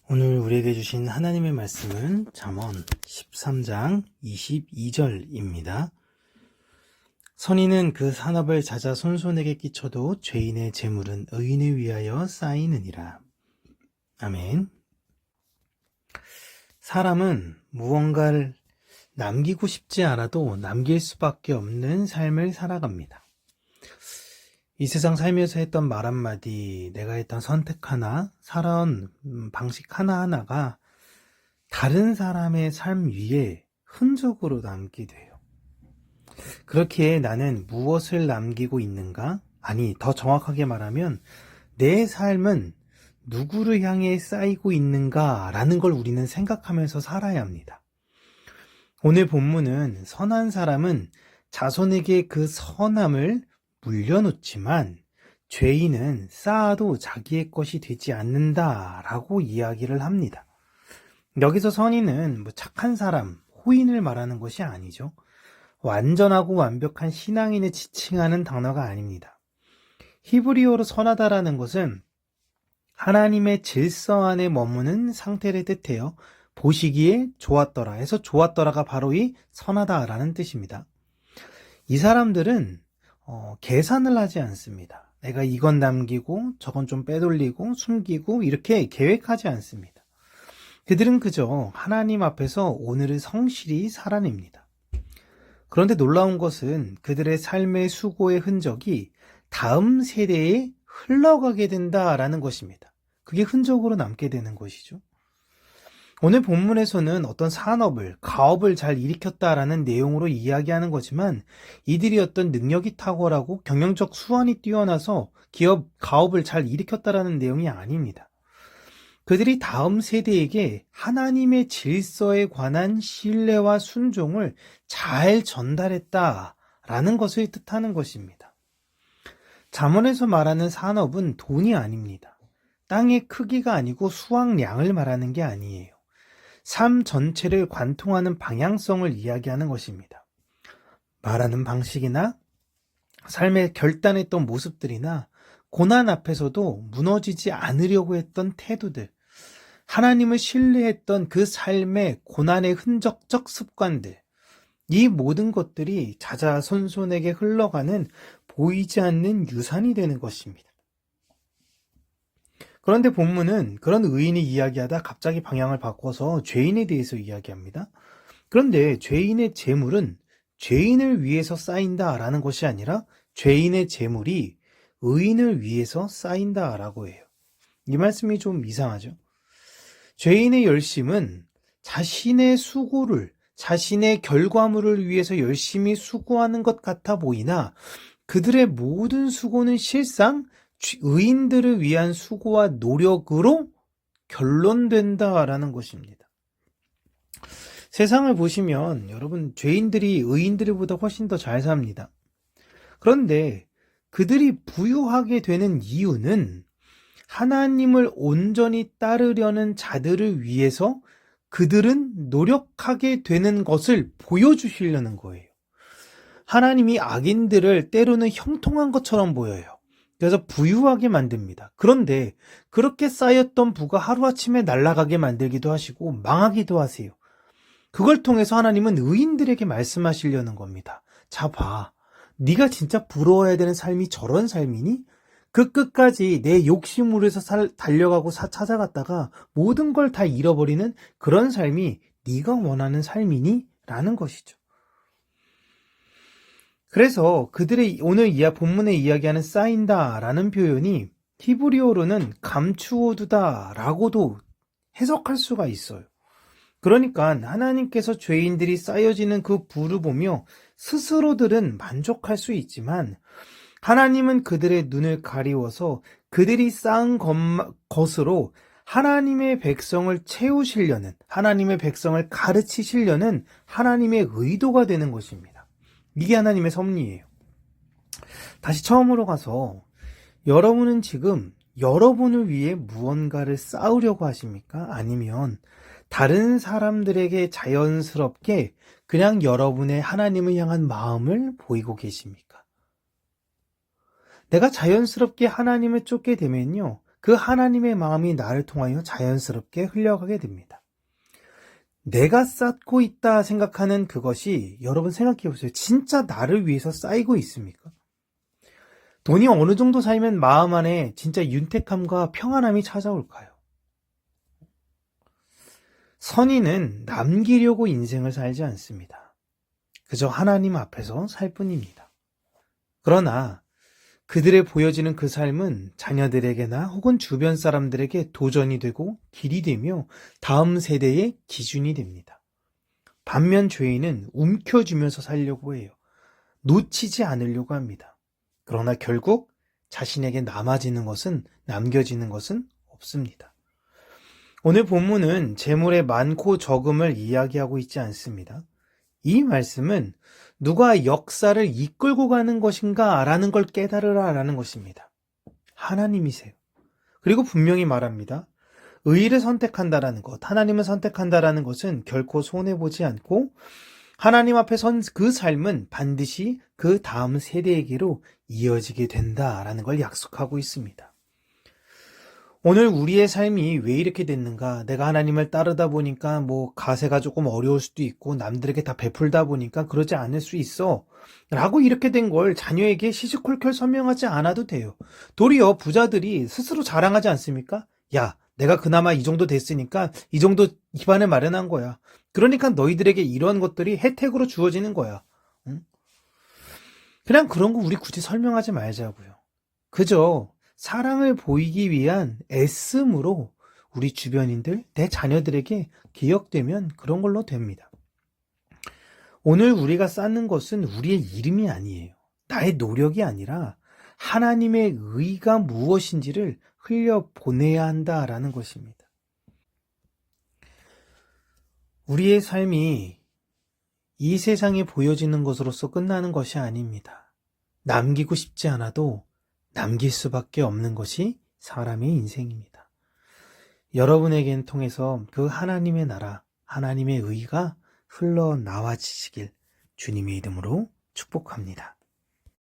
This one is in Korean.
오늘 우리에게 주신 하나님의 말씀은 잠언 13장 22절입니다. 선인은 그 산업을 자자손손에게 끼쳐도 죄인의 재물은 의인을 위하여 쌓이느니라. 아멘. 사람은 무언가를 남기고 싶지 않아도 남길 수밖에 없는 삶을 살아갑니다. 이 세상 살면서 했던 말 한마디, 내가 했던 선택 하나, 살아온 방식 하나하나가 다른 사람의 삶 위에 흔적으로 남게 돼요. 그렇기에 나는 무엇을 남기고 있는가? 아니, 더 정확하게 말하면 내 삶은 누구를 향해 쌓이고 있는가라는 걸 우리는 생각하면서 살아야 합니다. 오늘 본문은 선한 사람은 자손에게 그 선함을 물려놓지만 죄인은 쌓아도 자기의 것이 되지 않는다라고 이야기를 합니다. 여기서 선인은 착한 사람, 호인을 말하는 것이 아니죠. 완전하고 완벽한 신앙인을 지칭하는 단어가 아닙니다. 히브리어로 선하다라는 것은 하나님의 질서 안에 머무는 상태를 뜻해요. 보시기에 좋았더라 해서 좋았더라가 바로 이 선하다라는 뜻입니다. 이 사람들은 계산을 하지 않습니다. 내가 이건 남기고 저건 좀 빼돌리고 숨기고 이렇게 계획하지 않습니다. 그들은 그저 하나님 앞에서 오늘을 성실히 살아냅니다. 그런데 놀라운 것은 그들의 삶의 수고의 흔적이 다음 세대에 흘러가게 된다라는 것입니다. 그게 흔적으로 남게 되는 것이죠. 오늘 본문에서는 어떤 산업을, 가업을 잘 일으켰다라는 내용으로 이야기하는 거지만 이들이 어떤 능력이 탁월하고 경영적 수완이 뛰어나서 가업을 잘 일으켰다라는 내용이 아닙니다. 그들이 다음 세대에게 하나님의 질서에 관한 신뢰와 순종을 잘 전달했다라는 것을 뜻하는 것입니다. 잠언에서 말하는 산업은 돈이 아닙니다. 땅의 크기가 아니고 수확량을 말하는 게 아니에요. 삶 전체를 관통하는 방향성을 이야기하는 것입니다. 말하는 방식이나 삶에 결단했던 모습들이나 고난 앞에서도 무너지지 않으려고 했던 태도들, 하나님을 신뢰했던 그 삶의 고난의 흔적적 습관들, 이 모든 것들이 자자손손에게 흘러가는 보이지 않는 유산이 되는 것입니다. 그런데 본문은 그런 의인이 이야기하다 갑자기 방향을 바꿔서 죄인에 대해서 이야기합니다. 그런데 죄인의 재물은 죄인을 위해서 쌓인다라는 것이 아니라 죄인의 재물이 의인을 위해서 쌓인다라고 해요. 이 말씀이 좀 이상하죠? 죄인의 열심은 자신의 수고를, 자신의 결과물을 위해서 열심히 수고하는 것 같아 보이나 그들의 모든 수고는 실상 의인들을 위한 수고와 노력으로 결론된다라는 것입니다. 세상을 보시면 여러분 죄인들이 의인들보다 훨씬 더 잘 삽니다. 그런데 그들이 부유하게 되는 이유는 하나님을 온전히 따르려는 자들을 위해서 그들은 노력하게 되는 것을 보여주시려는 거예요. 하나님이 악인들을 때로는 형통한 것처럼 보여요. 그래서 부유하게 만듭니다. 그런데 그렇게 쌓였던 부가 하루아침에 날아가게 만들기도 하시고 망하기도 하세요. 그걸 통해서 하나님은 의인들에게 말씀하시려는 겁니다. 자 봐, 네가 진짜 부러워야 되는 삶이 저런 삶이니? 그 끝까지 내 욕심으로 해서 달려가고 찾아갔다가 모든 걸 다 잃어버리는 그런 삶이 네가 원하는 삶이니? 라는 것이죠. 그래서 그들의 오늘 본문에 이야기하는 쌓인다라는 표현이 히브리어로는 감추어두다 라고도 해석할 수가 있어요. 그러니까 하나님께서 죄인들이 쌓여지는 그 부를 보며 스스로들은 만족할 수 있지만 하나님은 그들의 눈을 가리워서 그들이 쌓은 것으로 하나님의 백성을 채우시려는, 하나님의 백성을 가르치시려는 하나님의 의도가 되는 것입니다. 이게 하나님의 섭리예요. 다시 처음으로 가서 여러분은 지금 여러분을 위해 무언가를 쌓으려고 하십니까? 아니면 다른 사람들에게 자연스럽게 그냥 여러분의 하나님을 향한 마음을 보이고 계십니까? 내가 자연스럽게 하나님을 쫓게 되면요, 그 하나님의 마음이 나를 통하여 자연스럽게 흘러가게 됩니다. 내가 쌓고 있다 생각하는 그것이 여러분 생각해 보세요. 진짜 나를 위해서 쌓이고 있습니까? 돈이 어느 정도 쌓이면 마음 안에 진짜 윤택함과 평안함이 찾아올까요? 선인은 남기려고 인생을 살지 않습니다. 그저 하나님 앞에서 살 뿐입니다. 그러나 그들의 보여지는 그 삶은 자녀들에게나 혹은 주변 사람들에게 도전이 되고 길이 되며 다음 세대의 기준이 됩니다. 반면 죄인은 움켜쥐면서 살려고 해요. 놓치지 않으려고 합니다. 그러나 결국 자신에게 남겨지는 것은 없습니다. 오늘 본문은 재물의 많고 적음을 이야기하고 있지 않습니다. 이 말씀은 누가 역사를 이끌고 가는 것인가 라는 걸 깨달으라 라는 것입니다. 하나님이세요. 그리고 분명히 말합니다. 의를 선택한다라는 것, 하나님을 선택한다라는 것은 결코 손해보지 않고 하나님 앞에 선 그 삶은 반드시 그 다음 세대에게로 이어지게 된다라는 걸 약속하고 있습니다. 오늘 우리의 삶이 왜 이렇게 됐는가? 내가 하나님을 따르다 보니까 가세가 조금 어려울 수도 있고 남들에게 다 베풀다 보니까 그러지 않을 수 있어. 라고 이렇게 된 걸 자녀에게 시시콜콜 설명하지 않아도 돼요. 도리어 부자들이 스스로 자랑하지 않습니까? 야, 내가 그나마 이 정도 됐으니까 이 정도 기반을 마련한 거야. 그러니까 너희들에게 이런 것들이 혜택으로 주어지는 거야. 응? 그냥 그런 거 우리 굳이 설명하지 말자고요. 그저 사랑을 보이기 위한 애씀으로 우리 주변인들, 내 자녀들에게 기억되면 그런 걸로 됩니다. 오늘 우리가 쌓는 것은 우리의 이름이 아니에요. 나의 노력이 아니라 하나님의 의가 무엇인지를 흘려보내야 한다라는 것입니다. 우리의 삶이 이 세상에 보여지는 것으로서 끝나는 것이 아닙니다. 남기고 싶지 않아도 남길 수밖에 없는 것이 사람의 인생입니다. 여러분에겐 통해서 그 하나님의 나라, 하나님의 의가 흘러나와지시길 주님의 이름으로 축복합니다.